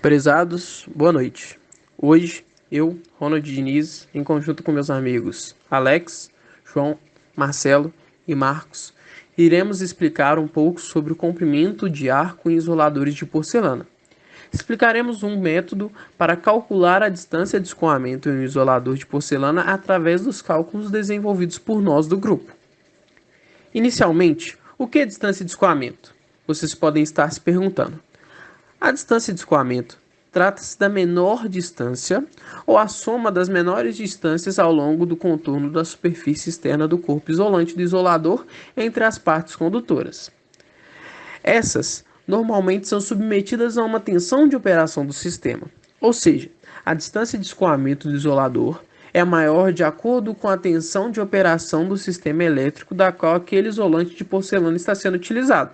Prezados, boa noite. Hoje, eu, Ronald Diniz, em conjunto com meus amigos Alex, João, Marcelo e Marcos, iremos explicar um pouco sobre o comprimento de ar com isoladores de porcelana. Explicaremos um método para calcular a distância de escoamento em um isolador de porcelana através dos cálculos desenvolvidos por nós do grupo. Inicialmente, o que é distância de escoamento? Vocês podem estar se perguntando. A distância de escoamento trata-se da menor distância ou a soma das menores distâncias ao longo do contorno da superfície externa do corpo isolante do isolador entre as partes condutoras. Essas normalmente são submetidas a uma tensão de operação do sistema, ou seja, a distância de escoamento do isolador é maior de acordo com a tensão de operação do sistema elétrico da qual aquele isolante de porcelana está sendo utilizado.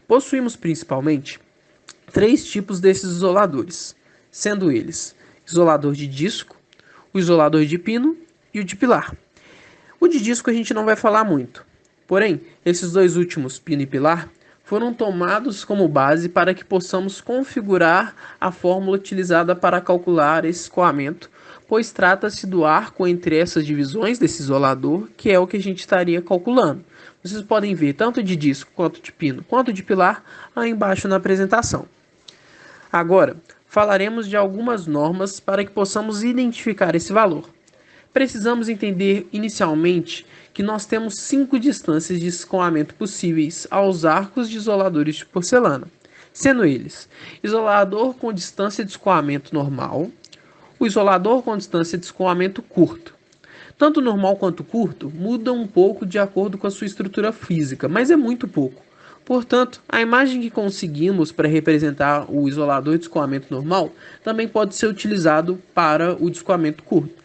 Possuímos principalmente três tipos desses isoladores, sendo eles isolador de disco, o isolador de pino e o de pilar. O de disco a gente não vai falar muito, porém, esses dois últimos, pino e pilar, foram tomados como base para que possamos configurar a fórmula utilizada para calcular esse escoamento, pois trata-se do arco entre essas divisões desse isolador, que é o que a gente estaria calculando. Vocês podem ver tanto de disco, quanto de pino, quanto de pilar aí embaixo na apresentação. Agora, falaremos de algumas normas para que possamos identificar esse valor. Precisamos entender inicialmente que nós temos 5 distâncias de escoamento possíveis aos arcos de isoladores de porcelana, sendo eles: isolador com distância de escoamento normal, o isolador com distância de escoamento curto. Tanto normal quanto curto mudam um pouco de acordo com a sua estrutura física, mas é muito pouco. Portanto, a imagem que conseguimos para representar o isolador de escoamento normal também pode ser utilizado para o de escoamento curto.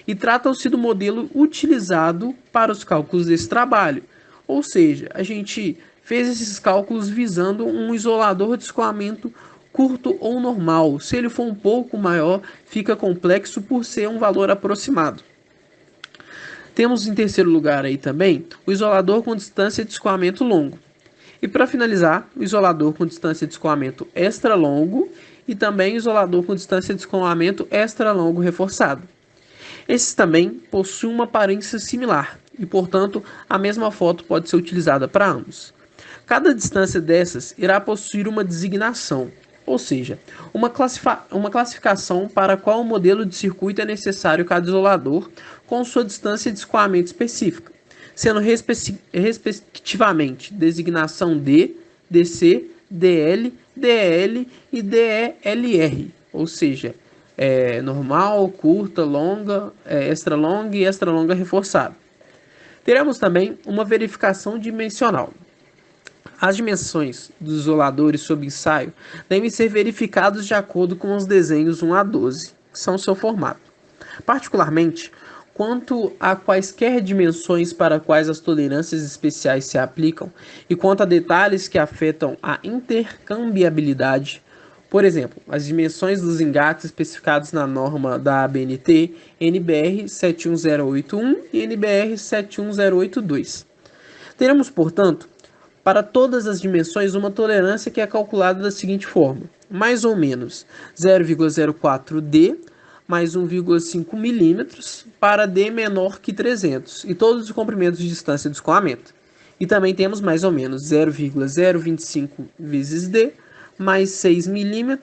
E trata-se do modelo utilizado para os cálculos desse trabalho. Ou seja, a gente fez esses cálculos visando um isolador de escoamento curto ou normal. Se ele for um pouco maior, fica complexo por ser um valor aproximado. Temos em terceiro lugar aí também o isolador com distância de escoamento longo. E para finalizar, o isolador com distância de escoamento extra longo e também o isolador com distância de escoamento extra longo reforçado. Esses também possuem uma aparência similar e, portanto, a mesma foto pode ser utilizada para ambos. Cada distância dessas irá possuir uma designação, ou seja, uma classificação para qual modelo de circuito é necessário cada isolador com sua distância de escoamento específica, sendo respectivamente designação D, DC, DL, DL e DELR, ou seja, normal, curta, longa, extra longa e extra longa reforçada. Teremos também uma verificação dimensional. As dimensões dos isoladores sob ensaio devem ser verificados de acordo com os desenhos 1 a 12, que são seu formato. Particularmente, quanto a quaisquer dimensões para quais as tolerâncias especiais se aplicam e quanto a detalhes que afetam a intercambiabilidade. Por exemplo, as dimensões dos engates especificados na norma da ABNT NBR 71081 e NBR 71082. Teremos, portanto, para todas as dimensões uma tolerância que é calculada da seguinte forma: mais ou menos 0,04 D mais 1,5 mm para D menor que 300 e todos os comprimentos de distância de escoamento. E também temos mais ou menos 0,025 vezes D mais 6 mm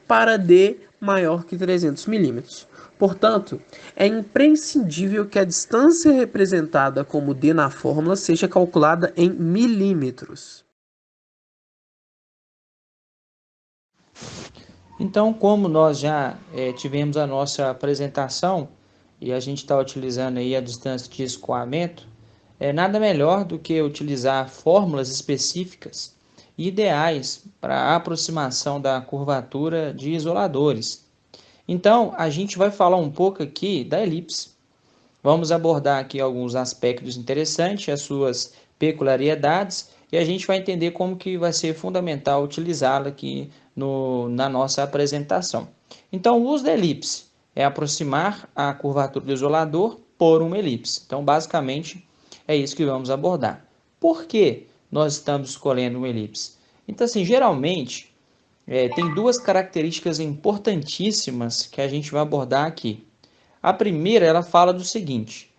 para D maior que 300 mm. Portanto, é imprescindível que a distância representada como D na fórmula seja calculada em milímetros. Então, como nós já tivemos a nossa apresentação e a gente está utilizando aí a distância de escoamento, nada melhor do que utilizar fórmulas específicas ideais para a aproximação da curvatura de isoladores. Então, a gente vai falar um pouco aqui da elipse. Vamos abordar aqui alguns aspectos interessantes, as suas peculiaridades, e a gente vai entender como que vai ser fundamental utilizá-la aqui na nossa apresentação. Então, o uso da elipse é aproximar a curvatura do isolador por uma elipse. Então, basicamente, é isso que vamos abordar. Por que nós estamos escolhendo uma elipse? Então, assim, geralmente, tem duas características importantíssimas que a gente vai abordar aqui. A primeira, ela fala do seguinte: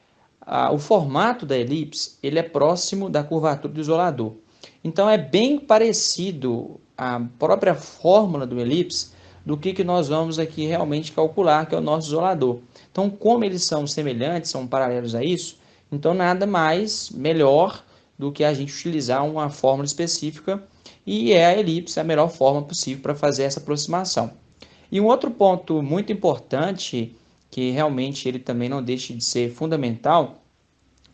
o formato da elipse ele é próximo da curvatura do isolador. Então é bem parecido a própria fórmula do elipse do que nós vamos aqui realmente calcular, que é o nosso isolador. Então, como eles são semelhantes, são paralelos a isso, então nada mais melhor do que a gente utilizar uma fórmula específica, e é a elipse a melhor forma possível para fazer essa aproximação. E um outro ponto muito importante, que realmente ele também não deixa de ser fundamental,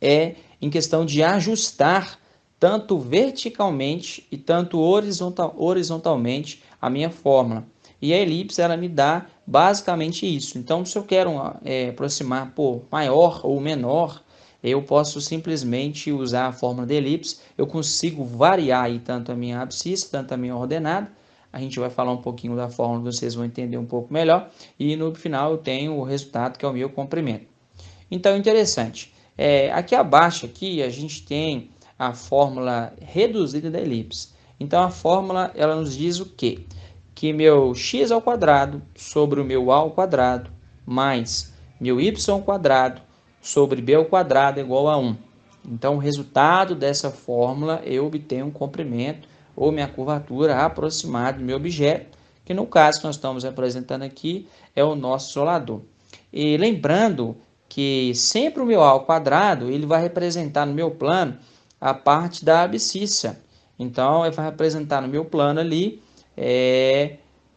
é em questão de ajustar tanto verticalmente e tanto horizontalmente a minha fórmula. E a elipse ela me dá basicamente isso. Então, se eu quero aproximar por maior ou menor, eu posso simplesmente usar a fórmula da elipse. Eu consigo variar aí tanto a minha abscissa, tanto a minha ordenada. A gente vai falar um pouquinho da fórmula, vocês vão entender um pouco melhor. E no final eu tenho o resultado que é o meu comprimento. Então, interessante. Aqui abaixo aqui a gente tem a fórmula reduzida da elipse. Então, a fórmula ela nos diz o quê? Que meu x ao quadrado sobre o meu a ao quadrado mais meu y ao quadrado sobre b ao quadrado é igual a 1. Então, o resultado dessa fórmula eu obtenho um comprimento ou minha curvatura aproximada do meu objeto, que no caso que nós estamos apresentando aqui é o nosso isolador. E lembrando que sempre o meu a ao quadrado ele vai representar no meu plano a parte da abscissa. Então, ele vai representar no meu plano ali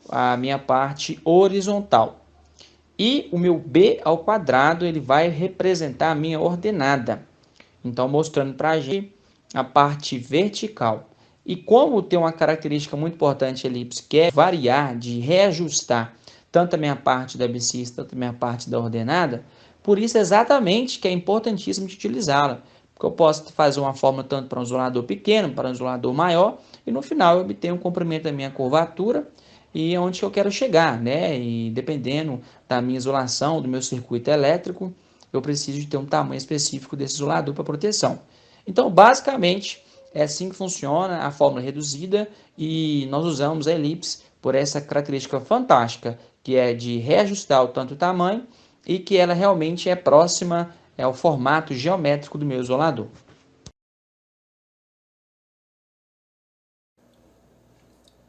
a minha parte horizontal. E o meu b ao quadrado ele vai representar a minha ordenada. Então, mostrando para a gente a parte vertical. E como tem uma característica muito importante a elipse, que é variar, de reajustar tanto a minha parte da abscissa, tanto a minha parte da ordenada, por isso exatamente que é importantíssimo de utilizá-la. Porque eu posso fazer uma fórmula tanto para um isolador pequeno, para um isolador maior, e no final eu obtenho um comprimento da minha curvatura e onde eu quero chegar, né? E dependendo da minha isolação, do meu circuito elétrico, eu preciso de ter um tamanho específico desse isolador para proteção. Então, basicamente, é assim que funciona a fórmula reduzida e nós usamos a elipse por essa característica fantástica, que é de reajustar o tanto o tamanho e que ela realmente é próxima ao formato geométrico do meu isolador.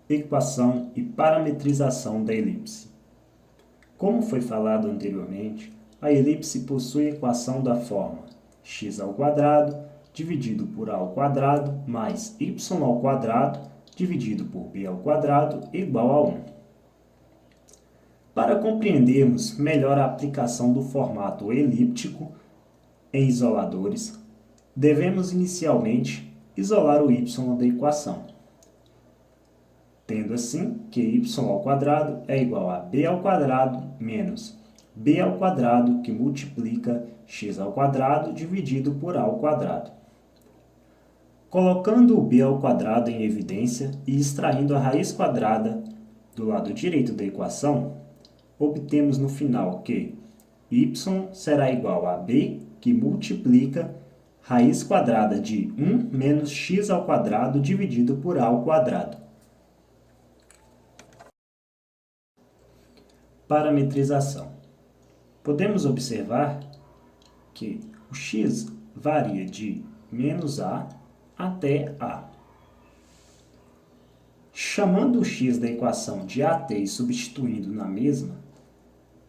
Equação e parametrização da elipse. Como foi falado anteriormente, a elipse possui equação da forma x ao quadrado dividido por a ao quadrado mais y ao quadrado dividido por b ao quadrado igual a 1. Para compreendermos melhor a aplicação do formato elíptico em isoladores, devemos inicialmente isolar o y da equação, tendo assim que y ao quadrado é igual a b ao quadrado menos b ao quadrado que multiplica x ao quadrado dividido por a ao quadrado. Colocando o b ao quadrado em evidência e extraindo a raiz quadrada do lado direito da equação, obtemos no final que y será igual a b que multiplica raiz quadrada de 1 menos x ao quadrado dividido por a ao quadrado. Parametrização. Podemos observar que o x varia de menos a até a. Chamando o x da equação de at e substituindo na mesma,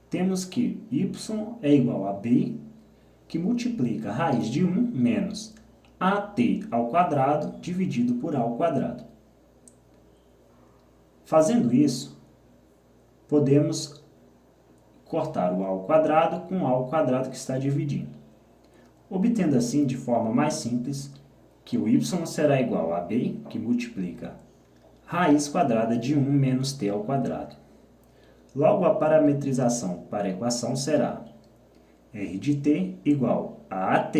temos que y é igual a b, que multiplica a raiz de 1 menos at ao quadrado dividido por a ao quadrado. Fazendo isso, podemos cortar o a ao quadrado com o a ao quadrado que está dividindo, obtendo assim, de forma mais simples, que o y será igual a b, que multiplica raiz quadrada de 1 menos t ao quadrado. Logo, a parametrização para a equação será r de t igual a at,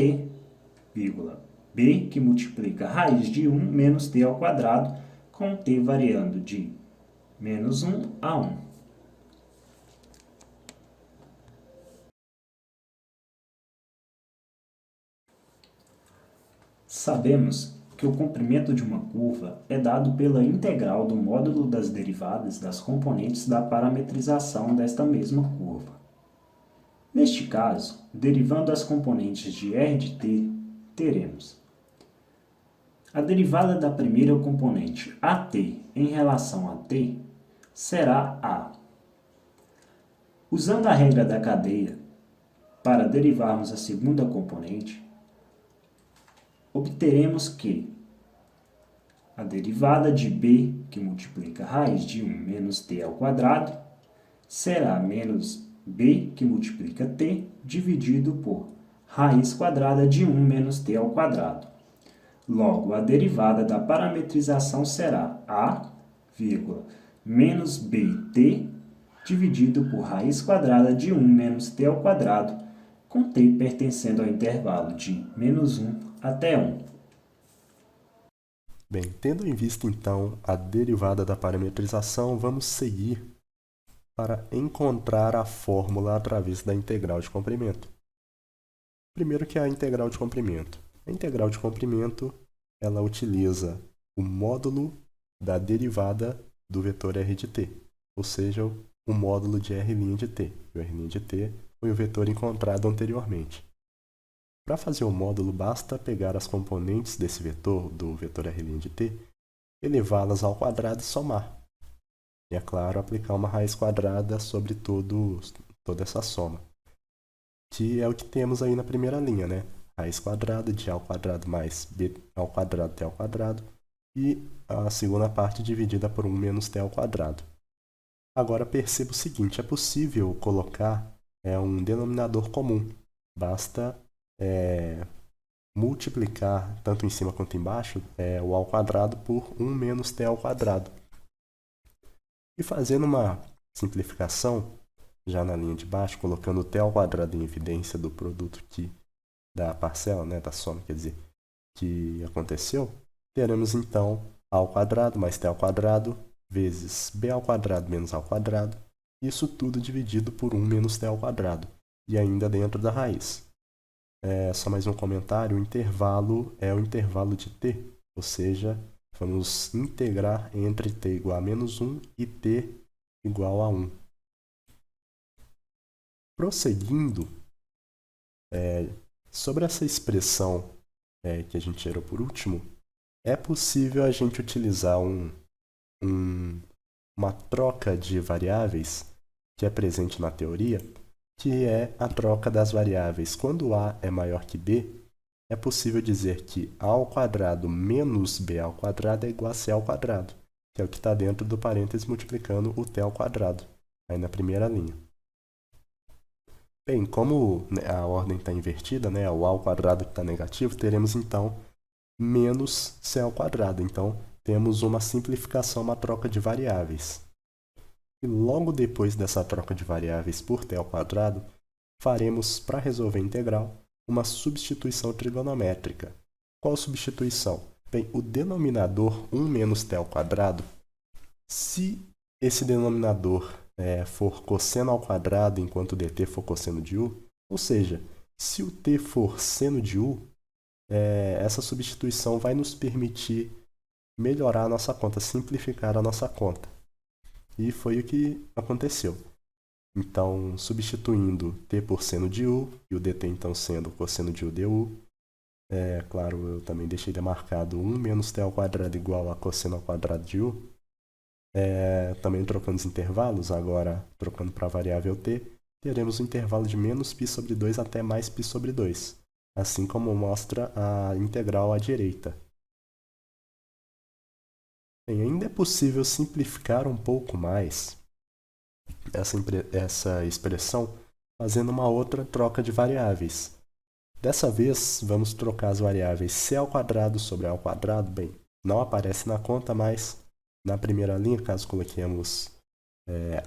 b, que multiplica raiz de 1 menos t ao quadrado, com t variando de menos 1 a 1. Sabemos que o comprimento de uma curva é dado pela integral do módulo das derivadas das componentes da parametrização desta mesma curva. Neste caso, derivando as componentes de R de t, teremos a derivada da primeira componente AT em relação a t será A. Usando a regra da cadeia, para derivarmos a segunda componente, obteremos que a derivada de b, que multiplica raiz de 1 menos t ao quadrado, será menos b, que multiplica t, dividido por raiz quadrada de 1 menos t ao quadrado. Logo, a derivada da parametrização será a, menos bt, dividido por raiz quadrada de 1 menos t ao quadrado, com t pertencendo ao intervalo de menos 1 até 1. Bem, tendo em vista então a derivada da parametrização, vamos seguir para encontrar a fórmula através da integral de comprimento. Primeiro que é a integral de comprimento. A integral de comprimento, ela utiliza o módulo da derivada do vetor r de t, ou seja, o módulo de r' de t. O r' de t foi o vetor encontrado anteriormente. Para fazer o módulo, basta pegar as componentes desse vetor, do vetor r' de t, elevá-las ao quadrado e somar. E, é claro, aplicar uma raiz quadrada sobre toda essa soma, que é o que temos aí na primeira linha, né? Raiz quadrada de a ao quadrado mais b ao quadrado t ao quadrado, e a segunda parte dividida por 1 menos t ao quadrado. Agora perceba o seguinte, é possível colocar um denominador comum. Basta multiplicar, tanto em cima quanto embaixo, o ao quadrado por 1 menos t ao quadrado. E fazendo uma simplificação, já na linha de baixo, colocando o t ao quadrado em evidência do produto da parcela, né, da soma, quer dizer, que aconteceu, teremos então a ao quadrado mais t ao quadrado vezes b ao quadrado menos a ao quadrado, isso tudo dividido por 1 menos t ao quadrado, e ainda dentro da raiz. Só mais um comentário, o intervalo é o intervalo de t, ou seja, vamos integrar entre t igual a menos 1 e t igual a 1. Prosseguindo, sobre essa expressão que a gente tirou por último, é possível a gente utilizar uma troca de variáveis que é presente na teoria, que é a troca das variáveis. Quando a é maior que b, é possível dizer que a ao quadrado menos b ao quadrado é igual a c ao quadrado, que é o que está dentro do parênteses multiplicando o t ao quadrado, aí na primeira linha. Bem, como a ordem está invertida, né, o a ao quadrado que está negativo, teremos então menos c ao quadrado. Então, temos uma simplificação, uma troca de variáveis. E logo depois dessa troca de variáveis por t ao quadrado, faremos, para resolver a integral, uma substituição trigonométrica. Qual substituição? Bem, o denominador 1 menos t ao quadrado, se esse denominador for cosseno ao quadrado enquanto o dt for cosseno de u, ou seja, se o t for seno de u, essa substituição vai nos permitir melhorar a nossa conta, simplificar a nossa conta. E foi o que aconteceu. Então, substituindo t por seno de u, e o dt então sendo cosseno de u du, claro, eu também deixei demarcado 1 menos t ao quadrado igual a cosseno ao quadrado de u. Também trocando os intervalos, agora trocando para a variável t, teremos o intervalo de menos π sobre 2 até mais π sobre 2, assim como mostra a integral à direita. Bem, ainda é possível simplificar um pouco mais essa expressão fazendo uma outra troca de variáveis. Dessa vez, vamos trocar as variáveis c ao quadrado sobre a ao quadrado. Bem, não aparece na conta, mas na primeira linha, caso coloquemos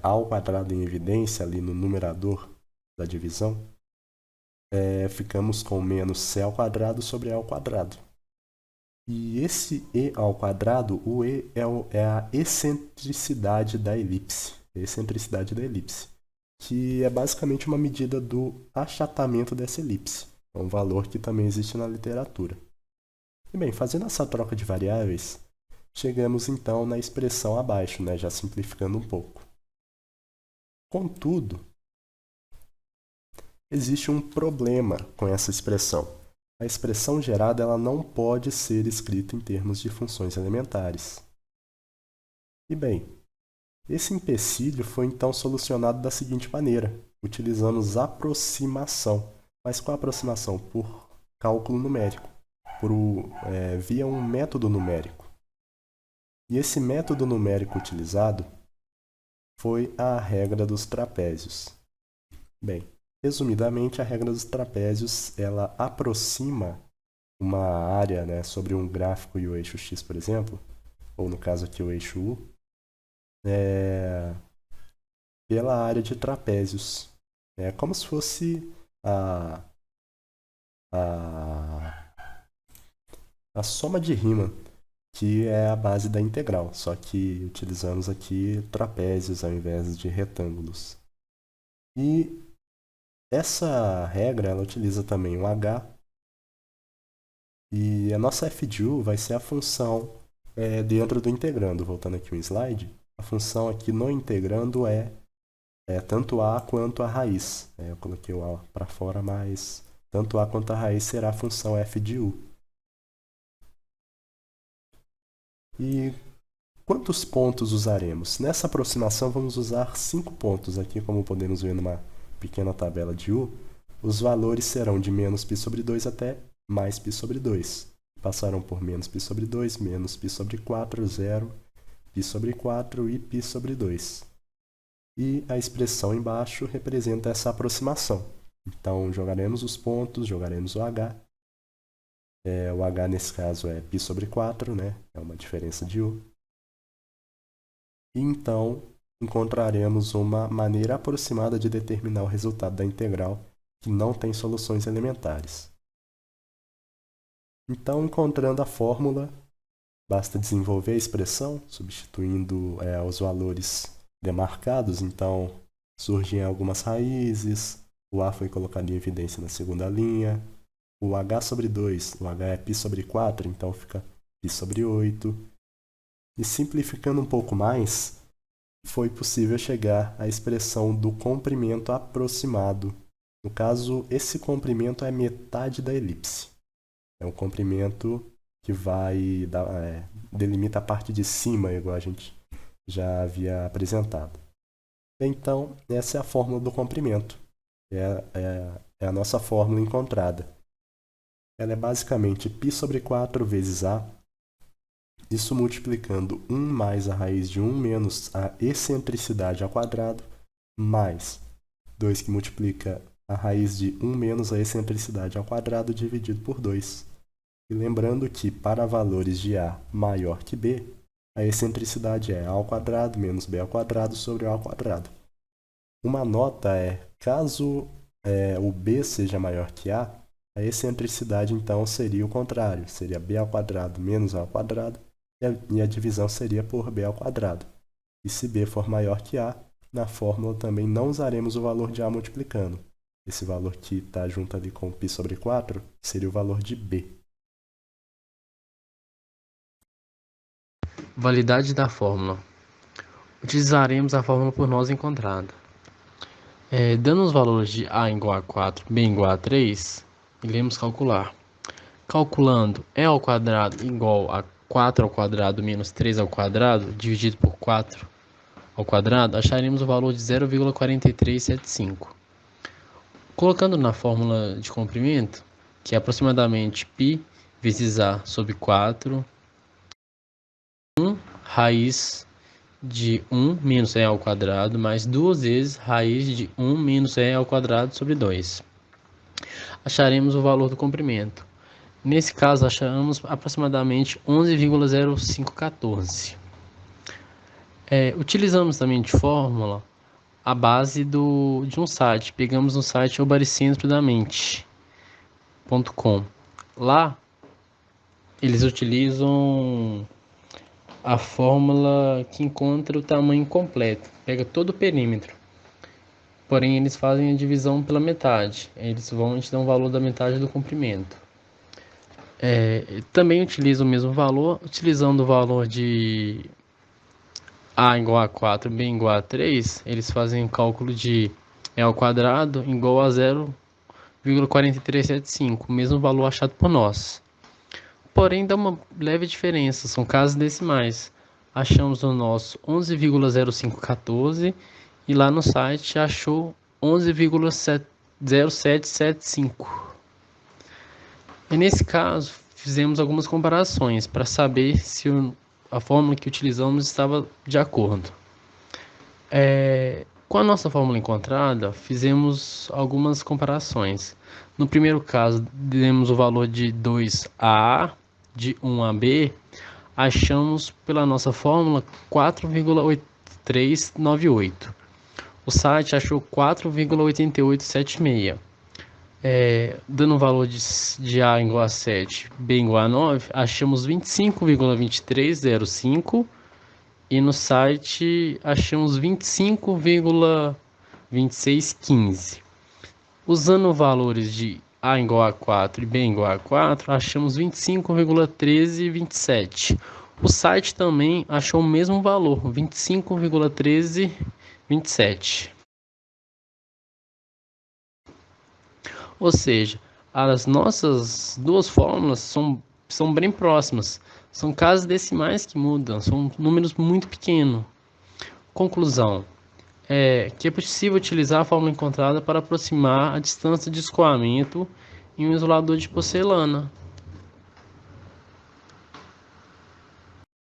a ao quadrado em evidência ali no numerador da divisão, ficamos com menos c ao quadrado sobre a ao quadrado. E esse e ao quadrado, o e é a excentricidade da elipse. Que é basicamente uma medida do achatamento dessa elipse. É um valor que também existe na literatura. E bem, fazendo essa troca de variáveis, chegamos então na expressão abaixo, né, já simplificando um pouco. Contudo, existe um problema com essa expressão. A expressão gerada ela não pode ser escrita em termos de funções elementares. E bem, esse empecilho foi então solucionado da seguinte maneira: utilizamos aproximação. Mas qual a aproximação? Por cálculo numérico, via um método numérico. E esse método numérico utilizado foi a regra dos trapézios. Bem, resumidamente, a regra dos trapézios ela aproxima uma área, né, sobre um gráfico e o eixo x, por exemplo, ou no caso aqui o eixo u, pela área de trapézios. É como se fosse a soma de Riemann, que é a base da integral, só que utilizamos aqui trapézios ao invés de retângulos. E essa regra ela utiliza também o h, e a nossa f de u vai ser a função dentro do integrando. Voltando aqui um slide, a função aqui no integrando é tanto a quanto a raiz. Eu coloquei o a para fora, mas tanto a quanto a raiz será a função f de u. E quantos pontos usaremos? Nessa aproximação vamos usar 5 pontos. Aqui, como podemos ver numa pequena tabela de u, os valores serão de menos π sobre 2 até mais π sobre 2. Passarão por menos π sobre 2, menos π sobre 4, 0, π sobre 4 e π sobre 2. E a expressão embaixo representa essa aproximação. Então, jogaremos os pontos, jogaremos o h. O h, nesse caso, é π sobre 4, né? É uma diferença de u. E então, encontraremos uma maneira aproximada de determinar o resultado da integral que não tem soluções elementares. Então, encontrando a fórmula, basta desenvolver a expressão, substituindo os valores demarcados. Então, surgem algumas raízes, o a foi colocado em evidência na segunda linha, o h sobre 2, o h é π sobre 4, então fica π sobre 8. E simplificando um pouco mais, foi possível chegar à expressão do comprimento aproximado. No caso, esse comprimento é metade da elipse. É um comprimento que delimita a parte de cima, igual a gente já havia apresentado. Então, essa é a fórmula do comprimento. É a nossa fórmula encontrada. Ela é basicamente π sobre 4 vezes a, isso multiplicando 1 mais a raiz de 1 menos a excentricidade ao quadrado, mais 2 que multiplica a raiz de 1 menos a excentricidade ao quadrado dividido por 2. E lembrando que para valores de a maior que b, a excentricidade é a ao quadrado menos b ao quadrado sobre a ao quadrado. Uma nota é, caso o b seja maior que a excentricidade então seria o contrário, seria b ao quadrado menos a ao quadrado, e a divisão seria por b ao quadrado. E se b for maior que a, na fórmula também não usaremos o valor de a multiplicando. Esse valor que está junto ali com π sobre 4 seria o valor de b. Validade da fórmula. Utilizaremos a fórmula por nós encontrada. Dando os valores de a igual a 4, b igual a 3, iremos calcular. Calculando e ao quadrado igual a 4 ao quadrado menos 3 ao quadrado, dividido por 4 ao quadrado, acharemos o valor de 0,4375. Colocando na fórmula de comprimento, que é aproximadamente π vezes a sobre 4, 1 raiz de 1 menos e ao quadrado, mais 2 vezes raiz de 1 menos e ao quadrado sobre 2. Acharemos o valor do comprimento. Nesse caso, achamos aproximadamente 11,0514. Utilizamos também de fórmula a base de um site. Pegamos no site obaricentrodamente.com. Lá, eles utilizam a fórmula que encontra o tamanho completo. Pega todo o perímetro. Porém, eles fazem a divisão pela metade. Eles vão te dar um valor da metade do comprimento. Também utiliza o mesmo valor, utilizando o valor de A igual a 4, B igual a 3, eles fazem o cálculo de E ao quadrado igual a 0,4375, o mesmo valor achado por nós. Porém, dá uma leve diferença, são casas decimais. Achamos no nosso 11,0514 e lá no site achou 11,0775. E nesse caso, fizemos algumas comparações para saber se a fórmula que utilizamos estava de acordo. Com a nossa fórmula encontrada, fizemos algumas comparações. No primeiro caso, demos o valor de 2A, de 1AB, achamos pela nossa fórmula 4,8398. O site achou 4,8876. Dando o valor de A igual a 7, B igual a 9, achamos 25,2305 e no site achamos 25,2615. Usando valores de A igual a 4 e B igual a 4, achamos 25,1327. O site também achou o mesmo valor, 25,1327. Ou seja, as nossas duas fórmulas são bem próximas. São casas decimais que mudam, são números muito pequenos. Conclusão: que é possível utilizar a fórmula encontrada para aproximar a distância de escoamento em um isolador de porcelana.